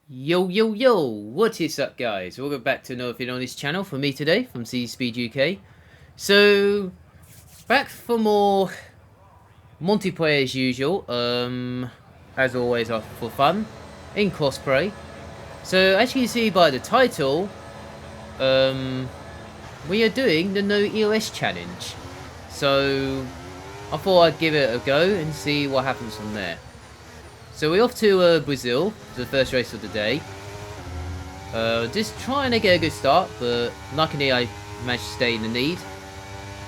Yo yo yo, what is up guys? Welcome back to another video on this channel from me today, from CcSpeedUk. So, back for more multiplayer as usual, as always for fun, in cosplay. So, as you can see by the title, we are doing the No ERS challenge. So, I thought I'd give it a go and see what happens from there. So we're off to Brazil for the first race of the day. Just trying to get a good start, but luckily I managed to stay in the lead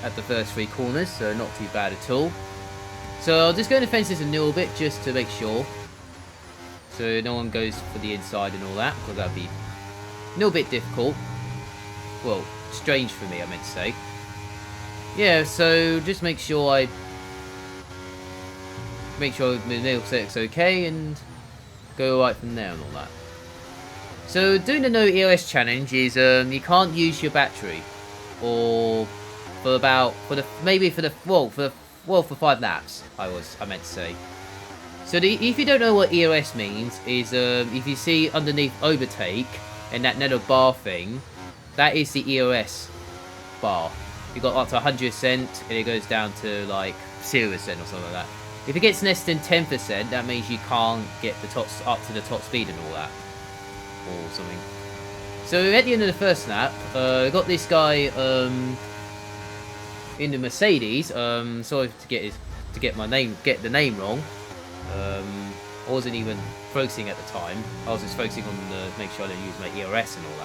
at the first three corners, so not too bad at all. So I'll just go in the fences a little bit just to make sure, so no one goes for the inside and all that, because that'd be a little bit difficult. Well, strange for me, I meant to say. Yeah, so just make sure the middle set's okay and go right from there and all that. So doing the no ERS challenge is you can't use your battery, or for 5 laps. I meant to say. So if you don't know what ERS means, is if you see underneath overtake and that little bar thing, that is the ERS bar. You got up to 100% and it goes down to like 0% or something like that. If it gets less than 10%, that means you can't get up to the top speed and all that, or something. So at the end of the first lap, I got this guy in the Mercedes. Sorry to get the name wrong. I wasn't even focusing at the time. I was just focusing on make sure I don't use my ERS and all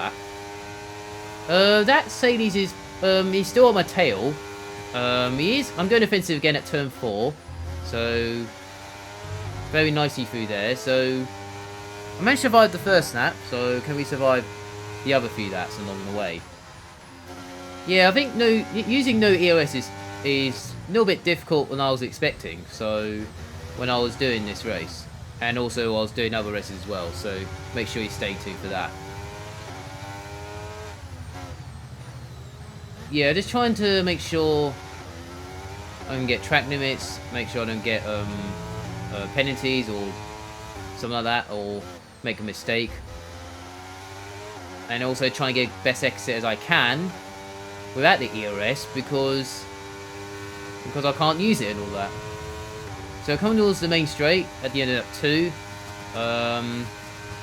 that. That Mercedes is he's still on my tail. I'm going offensive again at turn 4. So, very nicely through there. So, I managed to survive the first lap. So, can we survive the other few laps along the way? Yeah, I think using no ERS is a little bit difficult than I was expecting. So, when I was doing this race. And also, I was doing other races as well. So, make sure you stay tuned for that. Yeah, just trying to make sure I can get track limits, make sure I don't get penalties or something like that, or make a mistake. And also try and get best exit as I can without the ERS because I can't use it and all that. So coming towards the main straight at the end of lap 2.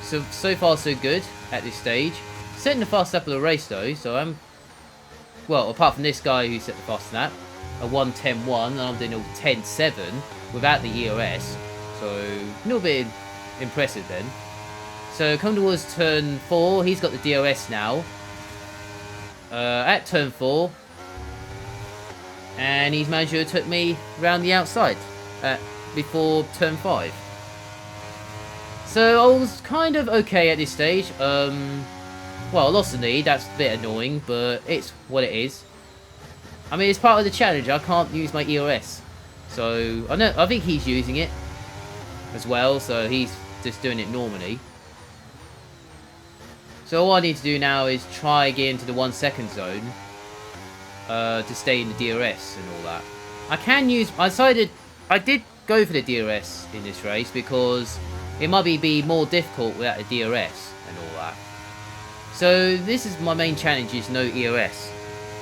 So far so good at this stage. Setting the fast lap of the race though, so I'm, well, apart from this guy who set the fast lap, a 1:10.1, and I'm doing a 10:7 without the ERS, so a little bit impressive then. So come towards turn 4, he's got the DRS now. At turn 4, and he's managed to took me around the outside before turn 5. So I was kind of okay at this stage. Well, I lost the lead, that's a bit annoying, but it's what it is. I mean, it's part of the challenge. I can't use my ERS, so I think he's using it as well. So he's just doing it normally. So all I need to do now is try get into the 1 second zone to stay in the DRS and all that. I did go for the DRS in this race because it might be more difficult without the DRS and all that. So this is my main challenge: is no ERS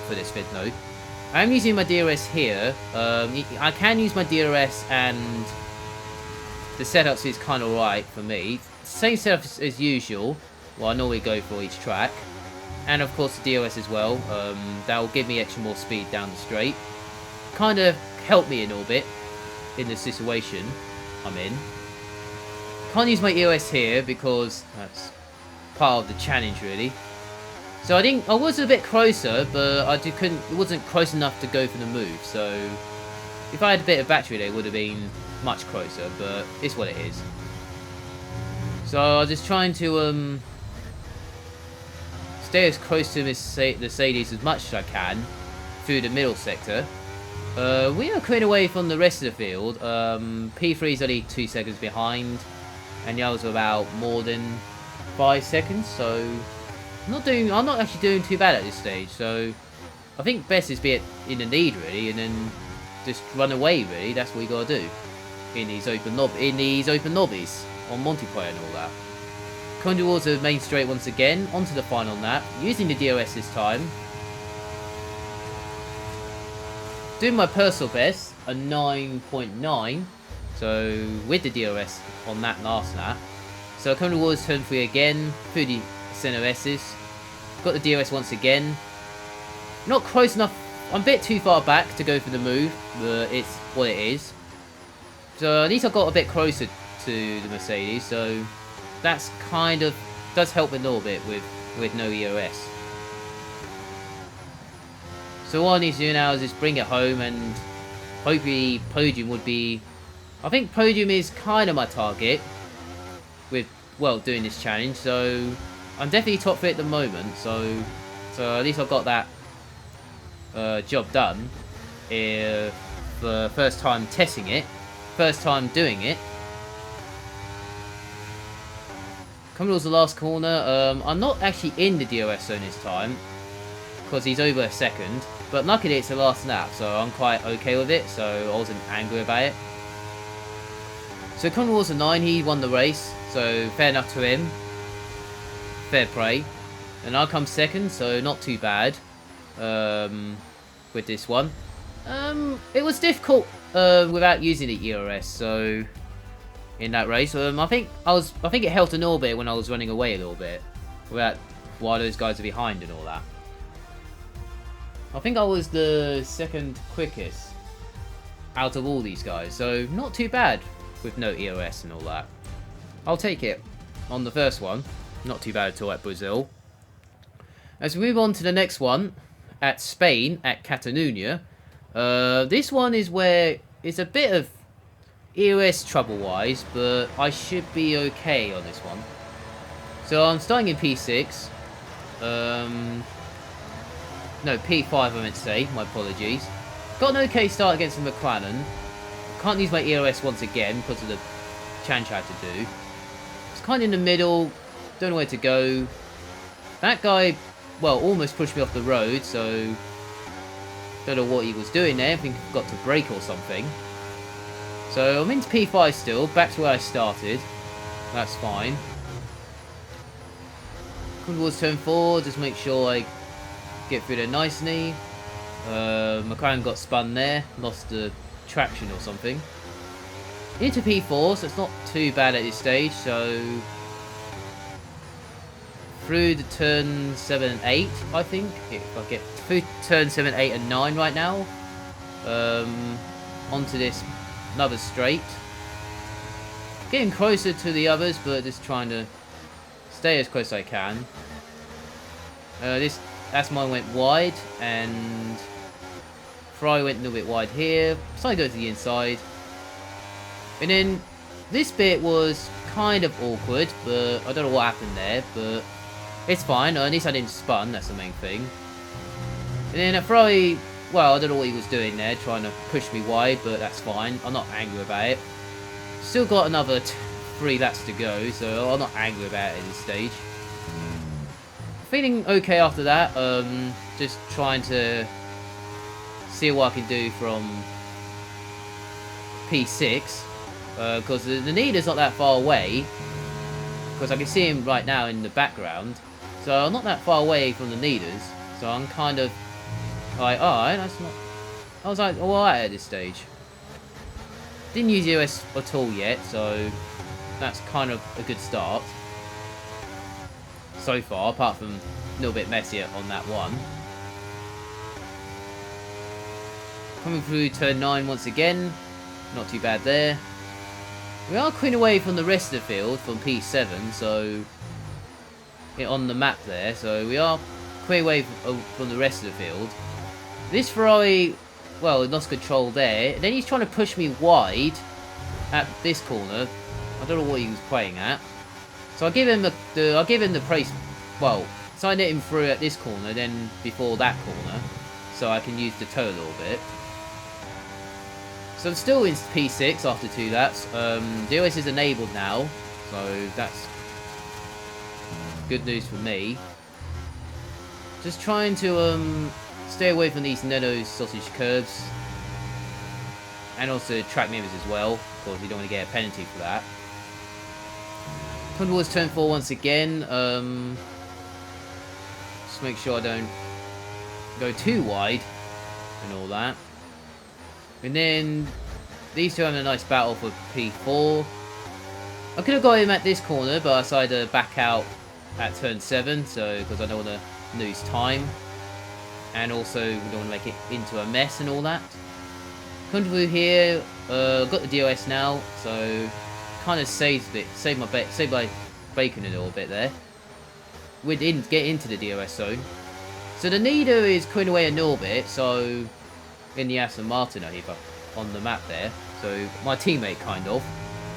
for this video. I'm using my DRS here. I can use my DRS and the setups is kind of right for me. Same setup as usual. Well, I normally go for each track. And of course the DRS as well. That will give me extra more speed down the straight. Kind of help me a little bit in the situation I'm in. Can't use my ERS here because that's part of the challenge really. So I think I was a bit closer, but it wasn't close enough to go for the move. So if I had a bit of battery there, it would have been much closer, but it's what it is. So I was just trying to stay as close to the Mercedes as much as I can through the middle sector. We are cleared away from the rest of the field. P3 is only 2 seconds behind, and the others are about more than 5 seconds. So I'm not actually doing too bad at this stage, so I think best is be in the lead really, and then just run away really. That's what you gotta do in these open lobbies on multiplayer and all that. Coming towards the main straight once again, onto the final lap, using the DRS this time. Doing my personal best, a 9.9, so with the DRS on that last lap. So coming towards turn 3 again, through the center S's. Got the DRS once again. Not close enough, I'm a bit too far back to go for the move, but it's what it is. So at least I got a bit closer to the Mercedes, so that's kind of does help a little bit with no ERS. So what I need to do now is just bring it home, and hopefully podium would be... I think podium is kind of my target with, well, doing this challenge. So I'm definitely top 3 at the moment, so at least I've got that job done. If the first time testing it, first time doing it. Coming towards the last corner, I'm not actually in the DRS zone this time, because he's over a second, but luckily it's the last lap, so I'm quite okay with it, so I wasn't angry about it. So coming towards the 9, he won the race, so fair enough to him, fair play. And I'll come second, so not too bad with this one. It was difficult without using the ERS, so in that race, I think it helped a little bit when I was running away a little bit, while those guys are behind and all that. I think I was the second quickest out of all these guys, so not too bad with no ERS and all that. I'll take it on the first one, not too bad at all at Brazil. As we move on to the next one, at Spain, at Catalonia, this one is where it's a bit of ERS trouble-wise, but I should be okay on this one. So I'm starting in P6. No, P5 I meant to say, my apologies. Got an okay start against the McLaren. Can't use my ERS once again because of the challenge I had to do. It's kind of in the middle, don't know where to go. That guy, well, almost pushed me off the road, so don't know what he was doing there. I think he forgot to brake or something. So I'm into P5 still, back to where I started. That's fine. Come towards turn 4, just make sure I get through there nicely. McLaren got spun there, lost the traction or something. Into P4, so it's not too bad at this stage, so through the turn 7 and 8, I think. If I get through turn 7, 8 and 9 right now. Onto this another straight. Getting closer to the others, but just trying to stay as close as I can. That's mine went wide, and Ferrari went a little bit wide here. So I go to the inside. And then this bit was kind of awkward, but I don't know what happened there, but it's fine. At least I didn't spun, that's the main thing. And then at Ferrari, well, I don't know what he was doing there, trying to push me wide, but that's fine. I'm not angry about it. Still got another 3 laps to go, so I'm not angry about it at this stage. Feeling okay after that, just trying to see what I can do from P6, because the leader's not that far away, because I can see him right now in the background, so I'm not that far away from the leaders, so I'm kind of like, alright, that's not... I was like, alright at this stage. Didn't use ERS at all yet, so that's kind of a good start so far, apart from a little bit messier on that one. Coming through turn 9 once again, not too bad there. We are clean away from the rest of the field from P7, so on the map there, so we are clear away from the rest of the field. This Ferrari, well, lost control there, and then he's trying to push me wide at this corner. I don't know what he was playing at. So I'll give him the praise. Well, so I let him through at this corner, then before that corner, so I can use the toe a little bit. So I'm still in P6 after 2 laps. DRS is enabled now, so that's good news for me. Just trying to stay away from these Neno sausage curves, and also track members as well. Of course, you don't want to get a penalty for that. Coming towards turn 4 once again. Just make sure I don't go too wide and all that. And then these two having a nice battle for P4. I could have got him at this corner, but I decided to back out at turn 7, so because I don't want to lose time. And also, we don't want to make it into a mess and all that. Coming through here, got the DOS now, so kind of saved my bacon a little bit there. We didn't get into the DOS zone. So the Nido is cutting away a little bit, so in the Aston Martin over on the map there. So my teammate kind of,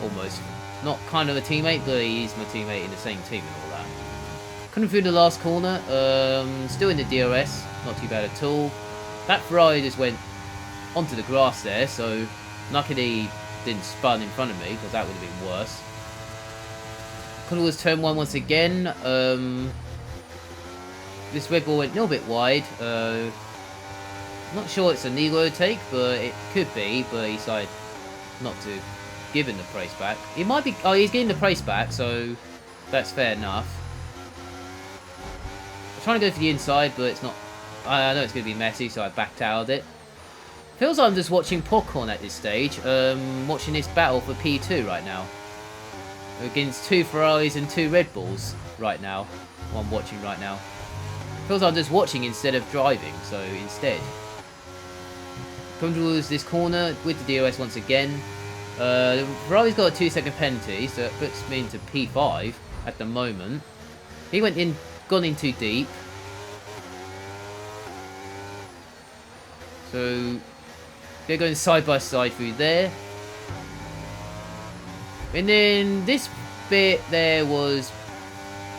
almost. Not kind of a teammate, but he's my teammate in the same team and all that. Coming through the last corner, still in the DRS, not too bad at all. That Ferrari just went onto the grass there, so luckily didn't spun in front of me, because that would have been worse. Coming towards turn 1 once again, this Red Bull went a little bit wide. Not sure it's a Negro take, but it could be, but he decided not to give him the praise back. He might be... Oh, he's getting the praise back, so that's fair enough. I'm trying to go for the inside, but it's not... I know it's going to be messy, so I backed out of it. Feels like I'm just watching popcorn at this stage. Watching this battle for P2 right now. Against 2 Ferraris and 2 Red Bulls right now. What I'm watching right now. Feels like I'm just watching instead of driving, so instead. Come towards this corner with the DOS once again. Ferrari's got a 2-second penalty, so it puts me into P5 at the moment. He gone in too deep. So they're going side by side through there. And then this bit there was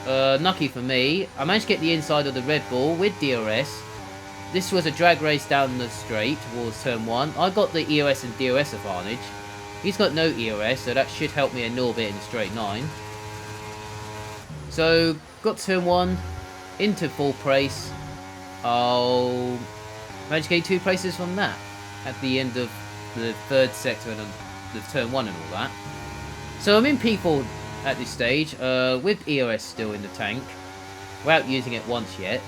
lucky for me. I managed to get the inside of the Red Bull with DRS. This was a drag race down the straight towards turn 1. I got the ERS and DRS advantage. He's got no ERS, so that should help me a little bit in the straight line. So, got turn 1 into full place. I'll manage to get 2 places from that at the end of the 3rd sector and the turn 1 and all that. So I'm in P4 at this stage, with ERS still in the tank, without using it once yet.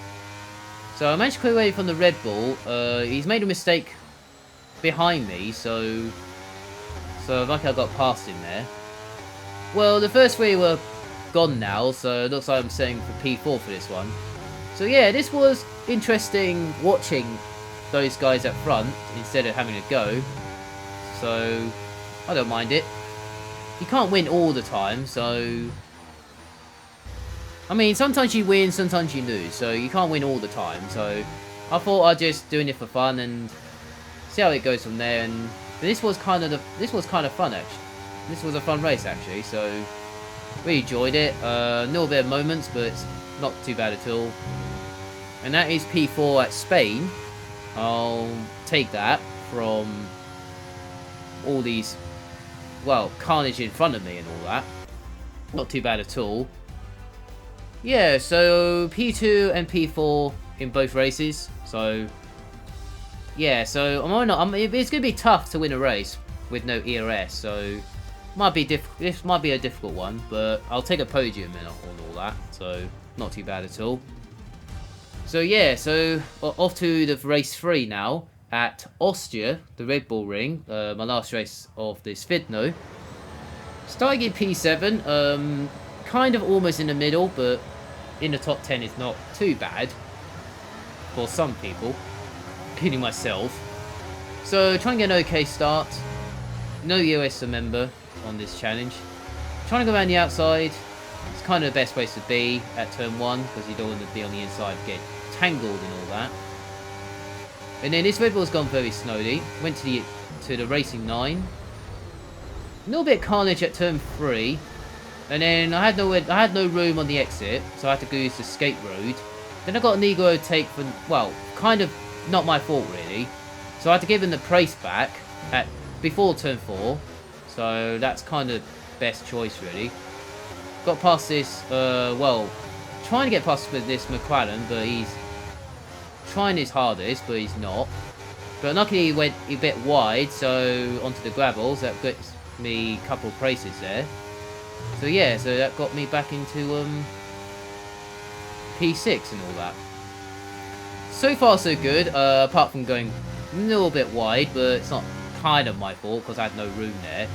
So I managed to clear away from the Red Bull. He's made a mistake behind me, so lucky I got past him there. Well, the first 3 were gone now, so it looks like I'm setting for P4 for this one. So yeah, this was interesting watching those guys at front instead of having to go. So I don't mind it. You can't win all the time, so... I mean, sometimes you win, sometimes you lose, so you can't win all the time. So I thought I'd just doing it for fun and see how it goes from there. And this was kind of fun actually. This was a fun race actually, so we enjoyed it. A little bit of moments, but it's not too bad at all. And that is P4 at Spain. I'll take that from all these, well, carnage in front of me and all that. Not too bad at all. Yeah, so P2 and P4 in both races. So yeah, so it's gonna be tough to win a race with no ERS. So this might be a difficult one, but I'll take a podium and all that. So not too bad at all. So yeah, so off to the race 3 now at Austria, the Red Bull Ring. My last race of this Vidno. Starting in P7, kind of almost in the middle, but in the top 10 is not too bad for some people, including myself. So trying to get an okay start. No EOS member on this challenge. Trying to go around the outside. It's kind of the best place to be at turn 1 because you don't want to be on the inside and get tangled and all that. And then this Red Bull's gone very slowly. Went to the Racing 9. A little bit of carnage at turn 3. And then I had no room on the exit, so I had to go use the skate road. Then I got a Negro take for, well, kind of not my fault really. So I had to give him the praise back before turn 4. So that's kind of best choice really. Got past this, well, trying to get past with this McLaren, but he's trying his hardest, but he's not. But luckily he went a bit wide, so onto the gravels. That gets me a couple of places there. So yeah, so that got me back into P6 and all that. So far so good, apart from going a little bit wide, but it's not kind of my fault because I had no room there.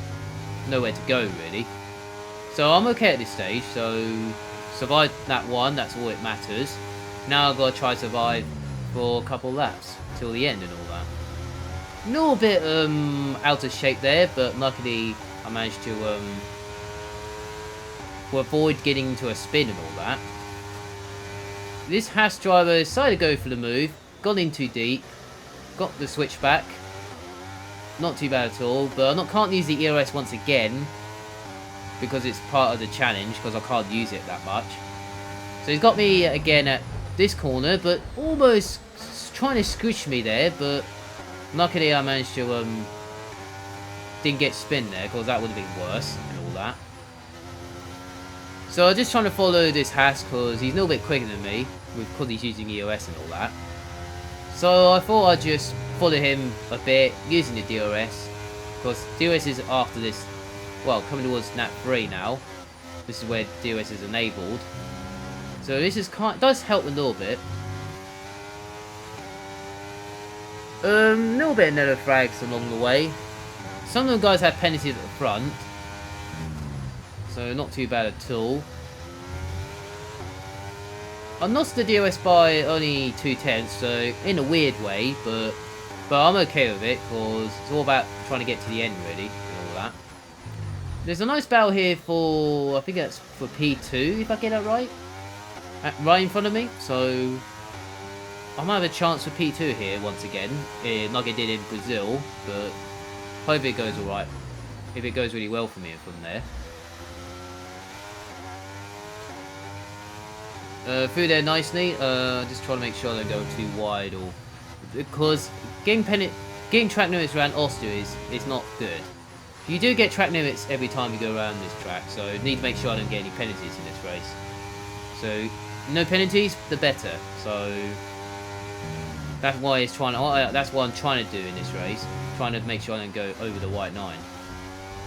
Nowhere to go really. So I'm okay at this stage, so survived that one, that's all it matters. Now I've got to try to survive for a couple laps till the end and all that. A little bit out of shape there, but luckily I managed to avoid getting into a spin and all that. This Haas driver decided to go for the move, got in too deep, got the switchback. Not too bad at all, but I can't use the ERS once again because it's part of the challenge, because I can't use it that much. So he's got me again at this corner, but almost trying to squish me there, but luckily I managed to didn't get spin there, because that would have been worse and all that. So I'm just trying to follow this Haas because he's a little bit quicker than me, because he's using EOS and all that. So I thought I'd just follow him a bit using the DRS, because DRS is after this, well, coming towards Nat 3 now. This is where DRS is enabled. So this is does help a little bit. Little bit of nether frags along the way. Some of the guys have penalties at the front, so not too bad at all. I lost the DRS by only 2/10, so in a weird way, but I'm okay with it, because it's all about trying to get to the end really, and all that. There's a nice battle here for, I think that's for P2, if I get that right. Right in front of me, so I might have a chance for P2 here once again, like I did in Brazil, but hope it goes alright. If it goes really well for me from there. Through there nicely, just trying to make sure I don't go too wide, or because getting track limits around Austria is not good. You do get track limits every time you go around this track, so I need to make sure I don't get any penalties in this race. So no penalties, the better. So that's why that's what I'm trying to do in this race, trying to make sure I don't go over the white line.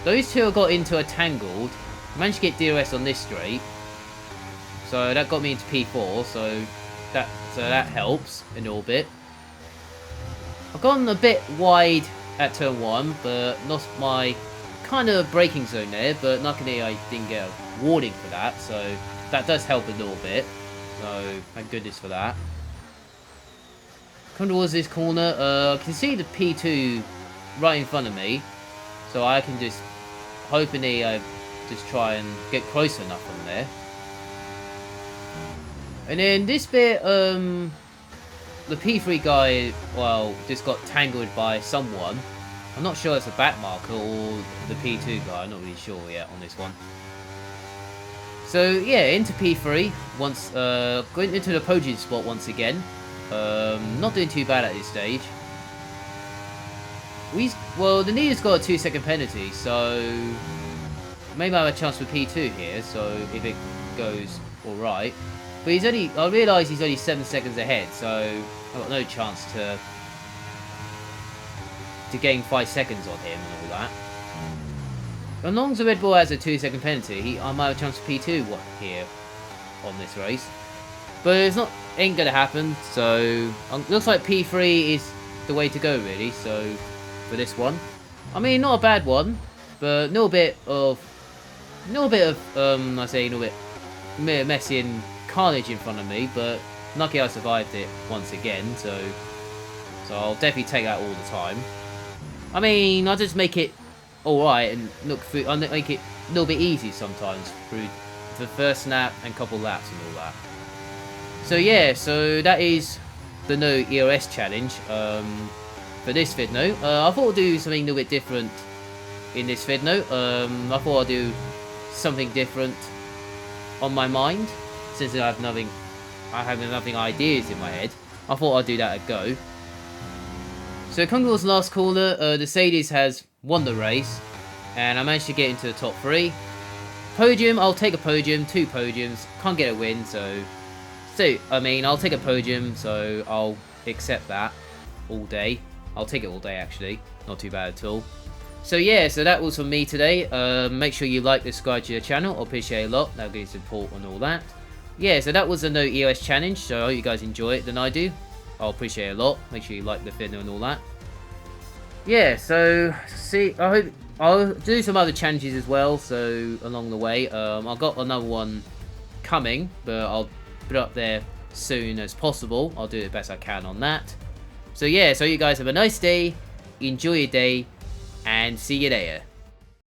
Those two got into a tangled, managed to get DRS on this straight. So that got me into P4, so that helps a little bit. I've gone a bit wide at turn 1, but lost my kind of braking zone there, but luckily I didn't get a warning for that, so that does help a little bit. So thank goodness for that. Come towards this corner, I can see the P2 right in front of me, so I can just hopefully just try and get close enough from there. And then this bit, the P3 guy, well, just got tangled by someone. I'm not sure it's a back marker or the P2 guy, I'm not really sure yet on this one. So yeah, into P3, once, going into the podium spot once again. Not doing too bad at this stage. Well, the leader's got a 2-second penalty, so maybe I have a chance for P2 here, so if it goes alright. But I realise he's only 7 seconds ahead, so I've got no chance to gain 5 seconds on him and all that. As long as the Red Bull has a 2-second penalty, I might have a chance for P2 here on this race. But ain't gonna happen, so looks like P3 is the way to go really, so for this one. I mean, not a bad one, but a little bit of messy and carnage in front of me, but lucky I survived it once again, so I'll definitely take that all the time. I mean, I'll just make it alright and I'll make it a little bit easy sometimes through the first lap and couple laps and all that. So yeah, so that is the no ERS challenge for this vidno. I thought I'd do something a little bit different in this vidno. I thought I'd do something different on my mind, since I have nothing ideas in my head. I thought I'd do that a go. So come towards the last corner, the Mercedes has won the race, and I managed to get into the top 3. Podium, I'll take a podium, 2 podiums, can't get a win, so I mean, I'll take a podium, so I'll accept that all day. I'll take it all day actually, not too bad at all. So yeah, so that was from me today. Make sure you like, subscribe to the channel. I appreciate it a lot. That'll give support and all that. Yeah, so that was the no ERS challenge. So I hope you guys enjoy it than I do. I'll appreciate it a lot. Make sure you like the video and all that. Yeah, so see, I hope I'll do some other challenges as well. So along the way, I've got another one coming, but I'll put it up there soon as possible. I'll do the best I can on that. So yeah, so you guys have a nice day. Enjoy your day. And see you later.